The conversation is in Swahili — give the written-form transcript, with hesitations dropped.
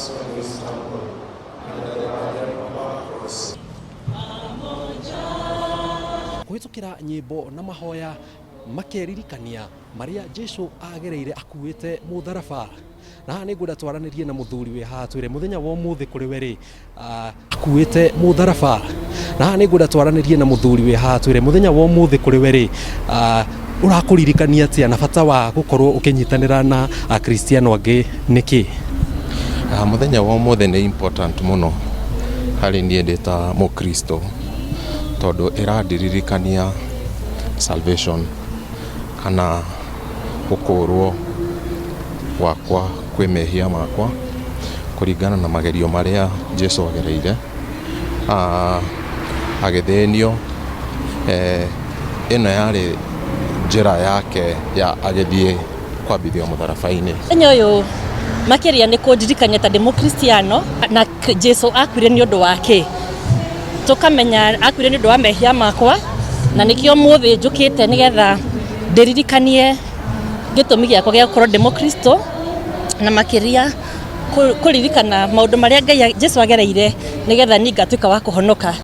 us when we stumble, and at the guardian of our cross. Kuhitukira nyimbo na mahoya makeririkania maria Jesu agereire akuite mutharaba na ni ngwenda twaranirie na muthuri we haha twire muthenya wa umuthi kuri we ri akuite mutharaba na ni ngwenda twaranirie na muthuri we haha twire muthenya wa umuthi kuri we ri urakuririkania atia na bata wa gukorwo ukinyitanira na akristiano angi niki muthenya wa umuthi ni important muno hari nie ndita mukristo tondu iradirikania salvation kana gukurwo wakwa kwimehia makwa kuringana na magerio maria Jesu agereire agithenio ino yari njira yake ya agithie kwambithio mutharabaini. Enyoyo makiria ni kundirikania ta demokristiano na Jesu akwire ni undu wake tukamenya akwire ni undu wa mehia makwa na nikio muthi njukite nigetha ndiririkanie gitumi giakwa gia gukorwo demokristo na makiria kuririkana maundu maria Ngai Jesu agereire nigetha ni ngatuika wa kuhonoka